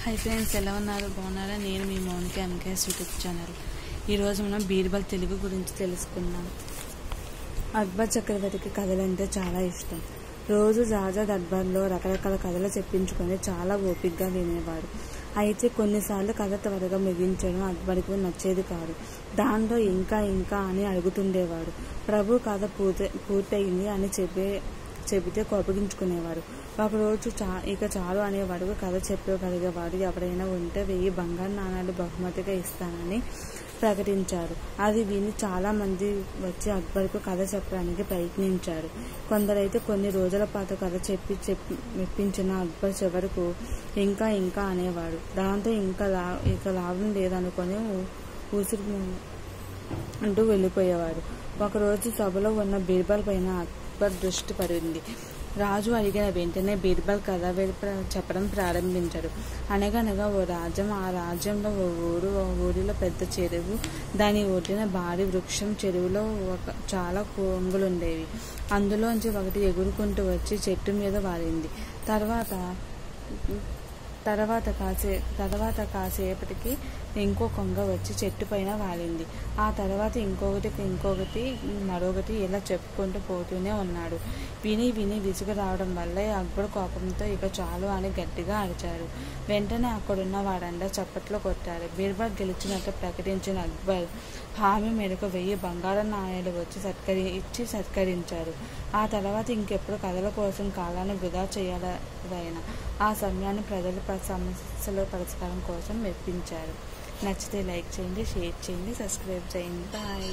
Hi friends, ఎలా ఉన్నారు? బాగున్నారా? నేను మీ మౌనిక ఎంకేఎస్ యూట్యూబ్ ఛానల్. ఈరోజు మనం బీర్బల్ తెలుగు గురించి తెలుసుకుందాం. అక్బర్ చక్రవర్తికి కథలంటే చాలా ఇష్టం. రోజు రాజా దర్బార్లో రకరకాల కథలు చెప్పించుకొని చాలా ఓపికగా వినేవాడు. అయితే కొన్నిసార్లు కథ త్వరగా ముగించడం అక్బర్కు నచ్చేది కాదు. దాంతో ఇంకా ఇంకా అని అడుగుతుండేవాడు. ప్రభు కథ పూర్తయింది అని చెబితే కోపగించుకునేవాడు. ఒకరోజు ఇక చాలు అనేవాడు. కథ చెప్పగలిగేవాడు ఎవరైనా ఉంటే 1000 బంగారు నాణాలు బహుమతిగా ఇస్తానని ప్రకటించారు. అది విని చాలా మంది వచ్చి అక్బర్కు కథ చెప్పడానికి ప్రయత్నించారు. కొందరైతే కొన్ని రోజుల పాటు కథ చెప్పి మెప్పించిన అక్బర్ చివరకు ఇంకా ఇంకా అనేవాడు. దాంతో ఇక లాభం లేదనుకొని ఊసురు అంటూ వెళ్ళిపోయేవాడు. ఒకరోజు సభలో ఉన్న బీర్బల్ పైన అక్బర్ దృష్టి పడింది. రాజు అడిగిన వెంటనే బీర్బల్ కథ చెప్పడం ప్రారంభించాడు. అనగనగా ఓ రాజ్యం. ఆ రాజ్యంలో ఓ ఊరిలో పెద్ద చెరువు, దాని ఒడ్డున భారీ వృక్షం. చెరువులో చాలా కొంగులుండేవి. అందులోంచి ఒకటి ఎగురుకుంటూ వచ్చి చెట్టు మీద వాలింది. తర్వాత కాసేపటికి ఇంకో కొంగ వచ్చి చెట్టు పైన వాలింది. ఆ తర్వాత ఇంకొకటి మరొకటి ఇలా చెప్పుకుంటూ పోతూనే ఉన్నాడు. విని విసుగు రావడం వల్ల అక్బర్ కోపంతో ఇక చాలు అని గట్టిగా అరిచాడు. వెంటనే అక్కడున్న వారంతా చప్పట్లు కొట్టారు. బీర్బల్ గెలిచినట్టు ప్రకటించిన అక్బర్ హామీ మేరకు 1000 బంగారు నాణేలు ఇచ్చి సత్కరించారు. ఆ తర్వాత ఇంకెప్పుడు కథల కోసం కాలాన్ని వృధా చేయాలైనా ఆ సమయాన్ని ప్రజల సమస్యల పరిష్కారం కోసం మెప్పించారు. నచ్చితే లైక్ చేయండి, షేర్ చేయండి, సబ్స్క్రైబ్ చేయండి. బాయ్.